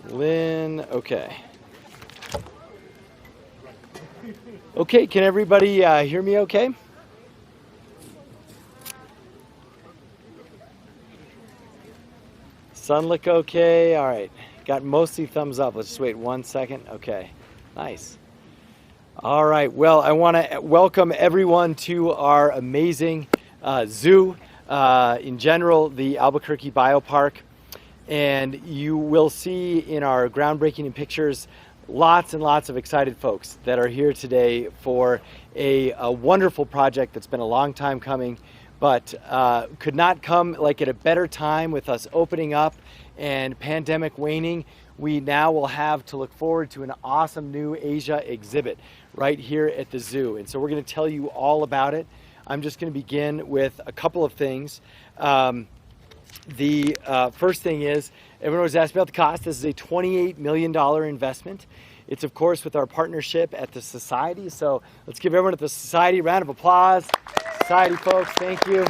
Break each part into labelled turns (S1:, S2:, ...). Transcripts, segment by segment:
S1: Lynn, okay. Okay, can everybody hear me okay? Sun look okay, all right. Got mostly thumbs up. Let's just wait 1 second. Okay, nice. All right, well, I want to welcome everyone to our amazing zoo, in general, the Albuquerque Biopark. And you will see in our groundbreaking and pictures lots and lots of excited folks that are here today for a wonderful project that's been a long time coming, but could not come like at a better time with us opening up and pandemic waning. We now will have to look forward to an awesome new Asia exhibit right here at the zoo. And so we're going to tell you all about it. I'm just going to begin with a couple of things. The first thing is, everyone was asking about the cost. This is a $28 million investment. It's, of course, with our partnership at the Society. So let's give everyone at the Society a round of applause. Society folks, thank you.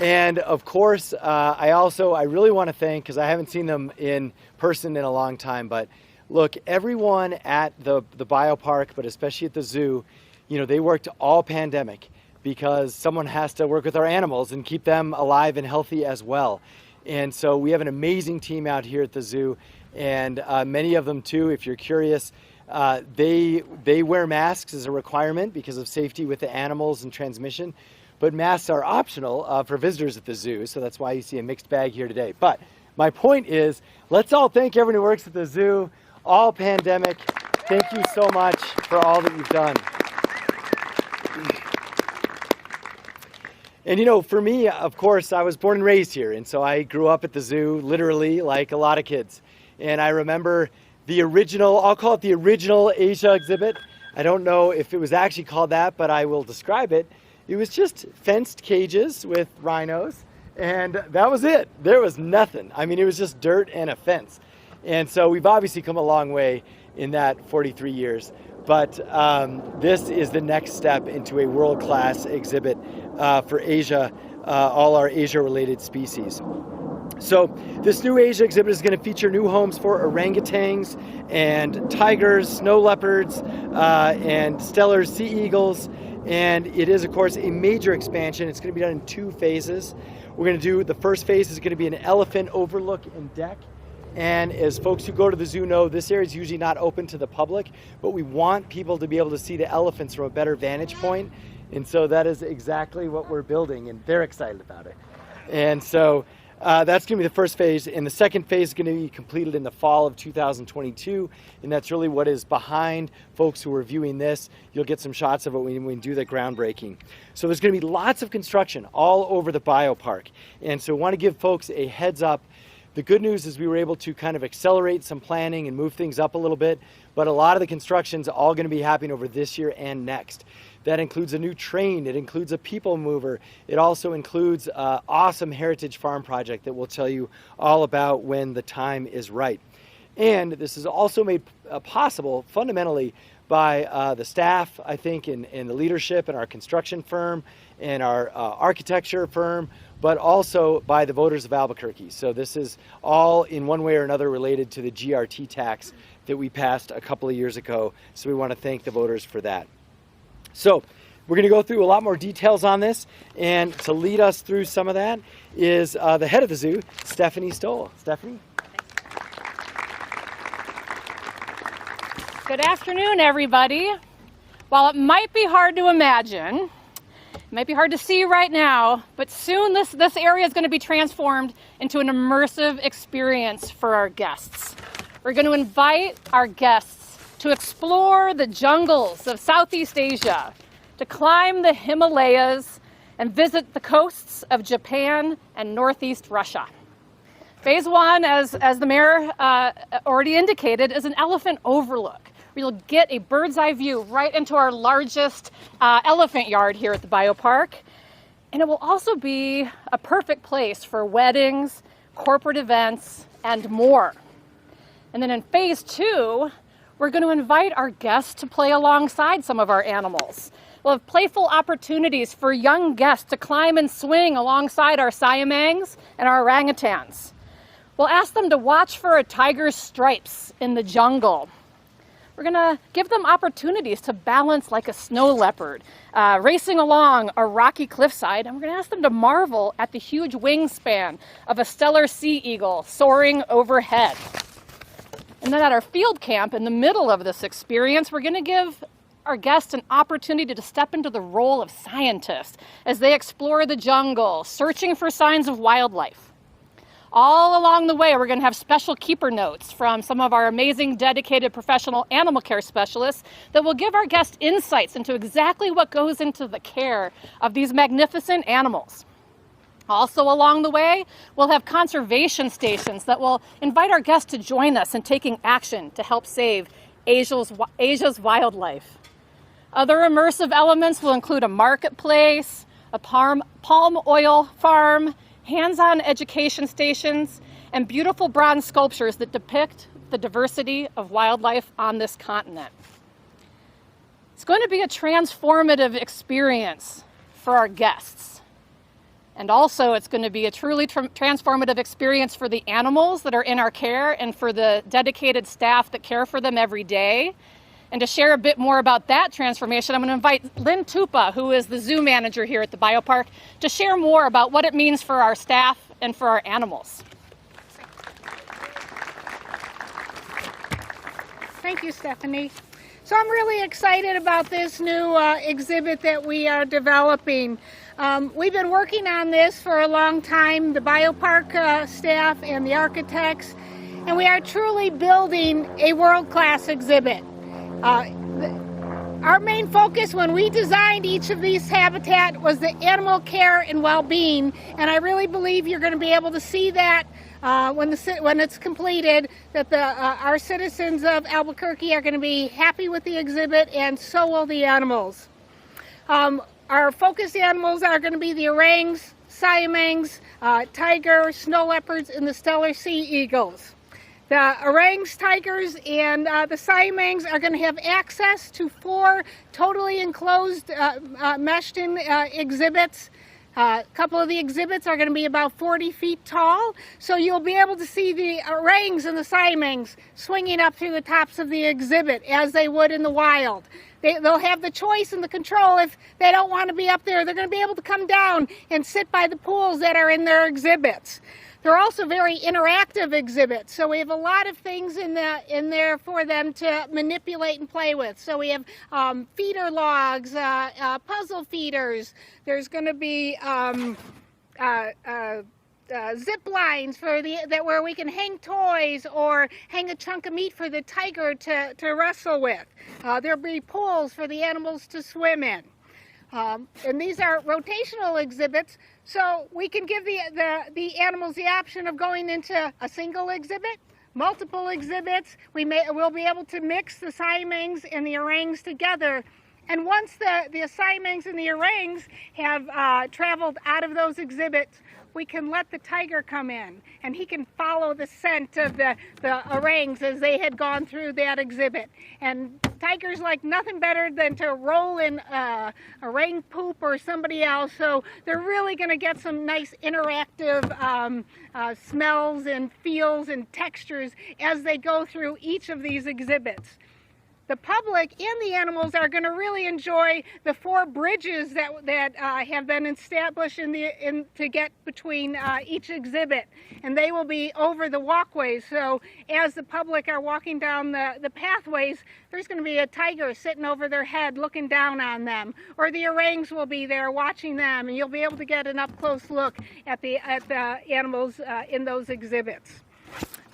S1: And of course, I really want to thank, because I haven't seen them in person in a long time, but look, everyone at the biopark, but especially at the zoo, you know, they worked all pandemic because someone has to work with our animals and keep them alive and healthy as well. And so we have an amazing team out here at the zoo, and many of them too, if you're curious, they wear masks as a requirement because of safety with the animals and transmission. But masks are optional for visitors at the zoo, so that's why you see a mixed bag here today. But my point is, let's all thank everyone who works at the zoo, all pandemic. Thank you so much for all that you've done. And you know, for me, of course, I was born and raised here, and so I grew up at the zoo, literally, like a lot of kids. And I remember the original, I'll call it the original Asia exhibit. I don't know if it was actually called that, but I will describe it. It was just fenced cages with rhinos, and that was it. There was nothing. I mean, it was just dirt and a fence. And so we've obviously come a long way in that 43 years. But this is the next step into a world-class exhibit for Asia, all our Asia-related species. So this new Asia exhibit is going to feature new homes for orangutans and tigers, snow leopards, and stellar sea eagles. And it is, of course, a major expansion. It's going to be done in 2 phases. We're going to do, the first phase is going to be an elephant overlook and deck. And as folks who go to the zoo know, this area is usually not open to the public, but we want people to be able to see the elephants from a better vantage point. And so that is exactly what we're building, and they're excited about it. And so that's going to be the first phase. And the second phase is going to be completed in the fall of 2022. And that's really what is behind folks who are viewing this. You'll get some shots of it when we do the groundbreaking. So there's going to be lots of construction all over the biopark. And so I want to give folks a heads up. The good news is we were able to kind of accelerate some planning and move things up a little bit, but a lot of the construction's all going to be happening over this year and next. That includes a new train, it includes a people mover, it also includes an awesome heritage farm project that we'll tell you all about when the time is right. And this is also made possible fundamentally by the staff, I think, and the leadership in our construction firm and our architecture firm, but also by the voters of Albuquerque. So this is all in one way or another related to the GRT tax that we passed a couple of years ago. So we want to thank the voters for that. So we're going to go through a lot more details on this, and to lead us through some of that is the head of the zoo, Stephanie Stowell. Stephanie?
S2: Good afternoon, everybody. While it might be hard to imagine, it might be hard to see right now, but soon this area is going to be transformed into an immersive experience for our guests. We're going to invite our guests to explore the jungles of Southeast Asia, to climb the Himalayas, and visit the coasts of Japan and Northeast Russia. Phase 1, as the mayor already indicated, is an elephant overlook. You'll get a bird's eye view right into our largest elephant yard here at the biopark. And it will also be a perfect place for weddings, corporate events, and more. And then in phase 2, we're going to invite our guests to play alongside some of our animals. We'll have playful opportunities for young guests to climb and swing alongside our Siamangs and our orangutans. We'll ask them to watch for a tiger's stripes in the jungle. We're gonna give them opportunities to balance like a snow leopard, racing along a rocky cliffside, and we're gonna ask them to marvel at the huge wingspan of a stellar sea eagle soaring overhead. And then at our field camp, in the middle of this experience, we're gonna give our guests an opportunity to step into the role of scientists as they explore the jungle, searching for signs of wildlife. All along the way, we're going to have special keeper notes from some of our amazing, dedicated professional animal care specialists that will give our guests insights into exactly what goes into the care of these magnificent animals. Also along the way, we'll have conservation stations that will invite our guests to join us in taking action to help save Asia's wildlife. Other immersive elements will include a marketplace, a palm oil farm, hands-on education stations, and beautiful bronze sculptures that depict the diversity of wildlife on this continent. It's going to be a transformative experience for our guests. And also it's going to be a truly transformative experience for the animals that are in our care and for the dedicated staff that care for them every day. And to share a bit more about that transformation, I'm going to invite Lynn Tupa, who is the zoo manager here at the Biopark, to share more about what it means for our staff and for our animals.
S3: Thank you, Stephanie. So I'm really excited about this new exhibit that we are developing. We've been working on this for a long time, the Biopark staff and the architects, and we are truly building a world-class exhibit. Our main focus when we designed each of these habitat was the animal care and well-being, and I really believe you're going to be able to see that when it's completed, that our citizens of Albuquerque are going to be happy with the exhibit, and so will the animals. Our focus animals are going to be the orangs, Siamangs, tiger, snow leopards, and the stellar sea eagles. The orangs, tigers, and the Siamangs are going to have access to 4 totally enclosed, meshed-in exhibits. A couple of the exhibits are going to be about 40 feet tall, so you'll be able to see the orangs and the Siamangs swinging up through the tops of the exhibit as they would in the wild. They'll have the choice and the control. If they don't want to be up there, they're going to be able to come down and sit by the pools that are in their exhibits. They're also very interactive exhibits, so we have a lot of things in there for them to manipulate and play with. So we have feeder logs, puzzle feeders. There's going to be zip lines for where we can hang toys or hang a chunk of meat for the tiger to wrestle with. There'll be pools for the animals to swim in. And these are rotational exhibits, so we can give the animals the option of going into a single exhibit, multiple exhibits. We'll be able to mix the Siamangs and the orangs together. And once the Siamangs and the orangs have traveled out of those exhibits, we can let the tiger come in, and he can follow the scent of the orangs as they had gone through that exhibit. And tigers like nothing better than to roll in orang poop or somebody else, so they're really going to get some nice interactive smells and feels and textures as they go through each of these exhibits. The public and the animals are going to really enjoy the 4 bridges that have been established to get between each exhibit, and they will be over the walkways. So as the public are walking down the pathways, there's going to be a tiger sitting over their head looking down on them, or the orangs will be there watching them, and you'll be able to get an up-close look at the animals in those exhibits.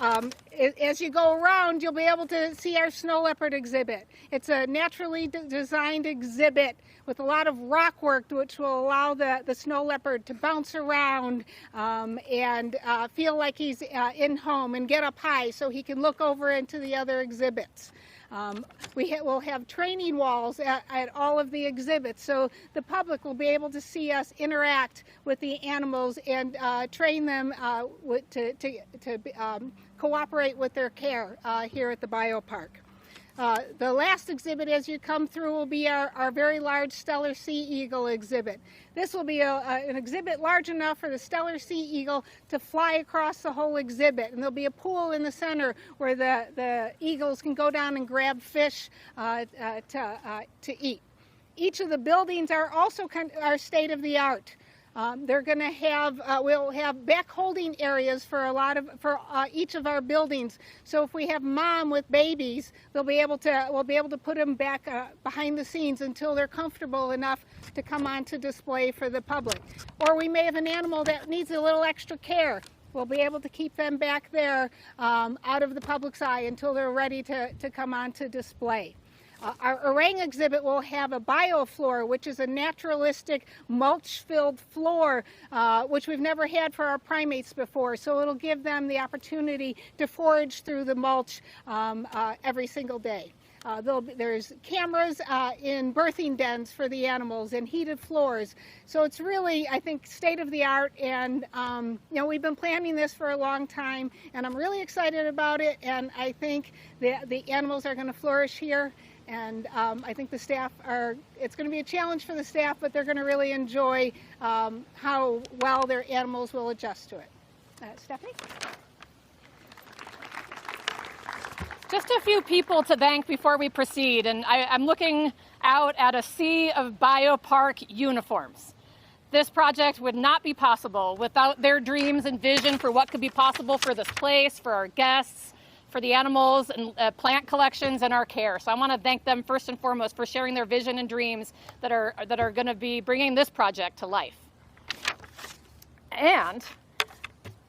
S3: As you go around, you'll be able to see our snow leopard exhibit. It's a naturally designed exhibit with a lot of rock work, which will allow the snow leopard to bounce around and feel like he's in home and get up high so he can look over into the other exhibits. We'll have training walls at all of the exhibits, so the public will be able to see us interact with the animals and train them to cooperate with their care here at the Biopark. The last exhibit as you come through will be our very large Steller sea eagle exhibit. This will be an exhibit large enough for the Steller sea eagle to fly across the whole exhibit. And there'll be a pool in the center where the eagles can go down and grab fish to eat. Each of the buildings are also state of the art. They're going to have, we'll have back holding areas for each of our buildings. So if we have mom with babies, we'll be able to put them back behind the scenes until they're comfortable enough to come onto display for the public. Or we may have an animal that needs a little extra care. We'll be able to keep them back there out of the public's eye until they're ready to come onto display. Our orang exhibit will have a biofloor, which is a naturalistic mulch-filled floor, which we've never had for our primates before. So it'll give them the opportunity to forage through the mulch every single day. There's cameras in birthing dens for the animals and heated floors. So it's really, I think, state of the art. And we've been planning this for a long time, and I'm really excited about it. And I think the animals are going to flourish here. And I think the staff it's going to be a challenge for the staff, but they're going to really enjoy how well their animals will adjust to it. Stephanie?
S2: Just a few people to thank before we proceed, and I'm looking out at a sea of biopark uniforms. This project would not be possible without their dreams and vision for what could be possible for this place, for our guests, for the animals and plant collections and our care. So I want to thank them first and foremost for sharing their vision and dreams that are going to be bringing this project to life. And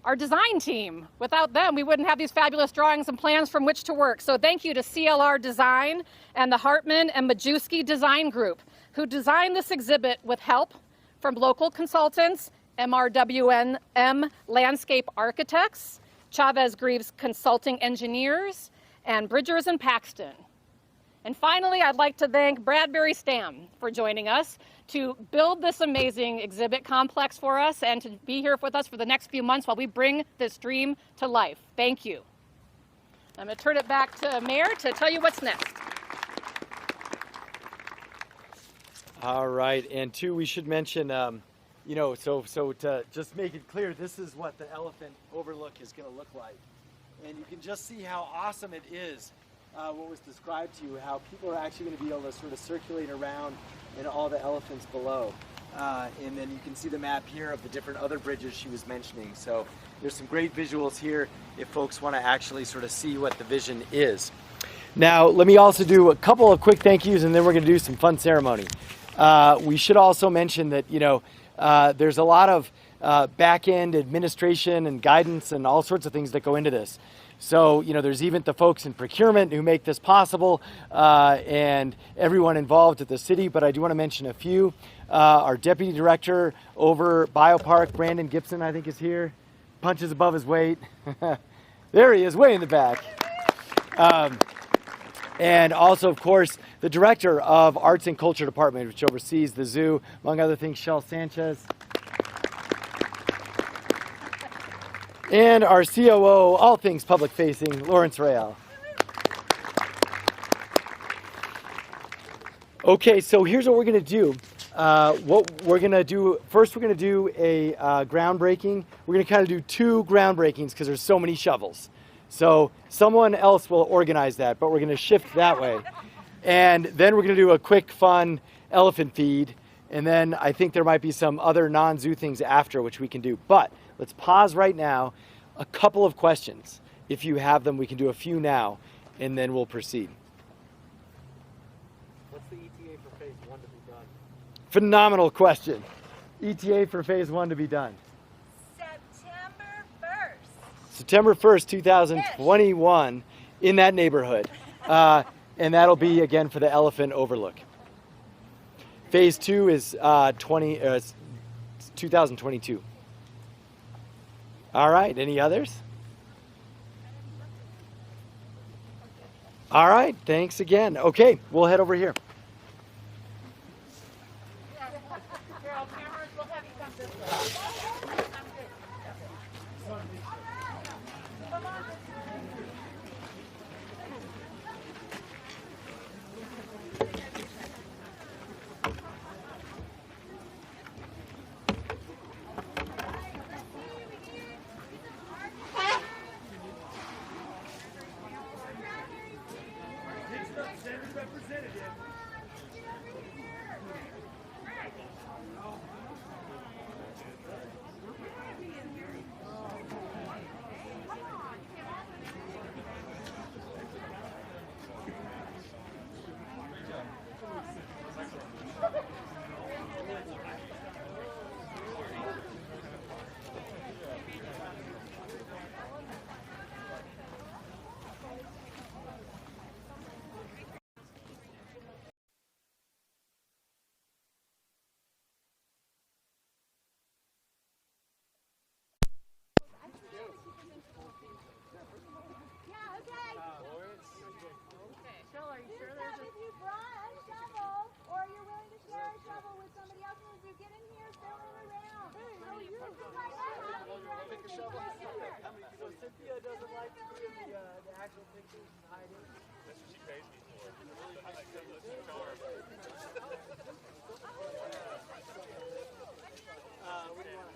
S2: our design team. Without them, we wouldn't have these fabulous drawings and plans from which to work. So thank you to CLR Design and the Hartman and Majewski Design Group, who designed this exhibit with help from local consultants, MRWM Landscape Architects, Chavez Greaves Consulting Engineers, and Bridgers and Paxton. And finally, I'd like to thank Bradbury Stam for joining us to build this amazing exhibit complex for us and to be here with us for the next few months while we bring this dream to life. Thank you. I'm going to turn it back to Mayor to tell you what's next.
S1: All right, and two, we should mention, so to just make it clear, this is what the elephant overlook is going to look like. And you can just see how awesome it is, what was described to you, how people are actually going to be able to sort of circulate around in all the elephants below. And then you can see the map here of the different other bridges she was mentioning. So there's some great visuals here if folks want to actually sort of see what the vision is. Now, let me also do a couple of quick thank yous, and then we're going to do some fun ceremony. We should also mention that, there's a lot of back-end administration and guidance and all sorts of things that go into this. So, there's even the folks in procurement who make this possible and everyone involved at the city, but I do want to mention a few. Our deputy director over Biopark, Brandon Gibson, I think is here, punches above his weight. There he is, way in the back. And also, of course, the director of Arts and Culture Department, which oversees the zoo, among other things, Shel Sanchez. And our COO, all things public facing, Lawrence Real. Okay, so here's what we're going to do. First we're going to do a groundbreaking. We're going to kind of do two groundbreakings because there's so many shovels. So someone else will organize that, but we're going to shift that way. And then we're going to do a quick, fun elephant feed. And then I think there might be some other non-zoo things after which we can do. But let's pause right now. A couple of questions. If you have them, we can do a few now, and then we'll proceed.
S4: What's the ETA for phase 1 to be done?
S1: Phenomenal question. ETA for phase 1 to be done. September 1st, 2021, in that neighborhood. And that'll be, again, for the elephant overlook. Phase 2 is 2022. All right, any others? All right, thanks again. Okay, we'll head over here. representative.
S5: If you brought a shovel, or you're willing to share a shovel with somebody else, as you get in here, fill it around. This is like a happy graduation.
S1: So Cynthia doesn't like to do the actual pictures and hiding.
S6: That's what she pays me for. Show her.
S1: What do you want?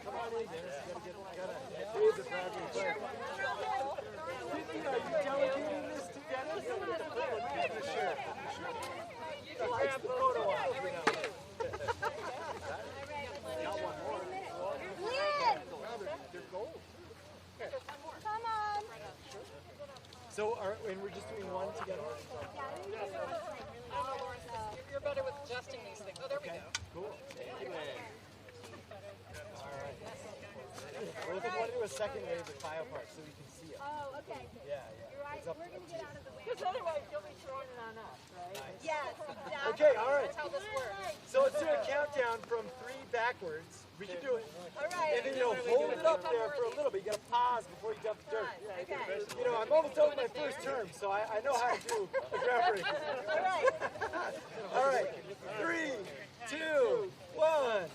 S1: Come on in, Dennis. Here's a Bradley player. Cynthia, are you delegating this to Dennis? Sure. Grab the photo off. They're gold.
S5: Come on.
S1: So, and we're just doing one together?
S7: You're better with adjusting these things. Oh, there we go.
S1: Cool. Thank you, man. All right. We're going to do a second wave of file parts so we can see it.
S5: Oh, okay.
S1: Yeah.
S5: You're right.
S1: It's up
S5: We're going to get out of the way.
S7: Because otherwise you'll be throwing it on us, right?
S1: Nice.
S5: Yes, exactly.
S1: Okay, all right.
S7: That's how this works.
S1: So let's do a countdown from 3 backwards. We can do it.
S5: All right.
S1: And then you'll hold it up there for a little bit. You got to pause before you dump the dirt.
S5: Okay.
S1: You know, I'm almost done with my first term, so I know how to do a groundbreaking.
S5: All right.
S1: All right. 3, 2, 1.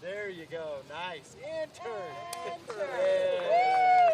S1: There you go. Nice. And turn.
S5: And turn.
S1: Yeah.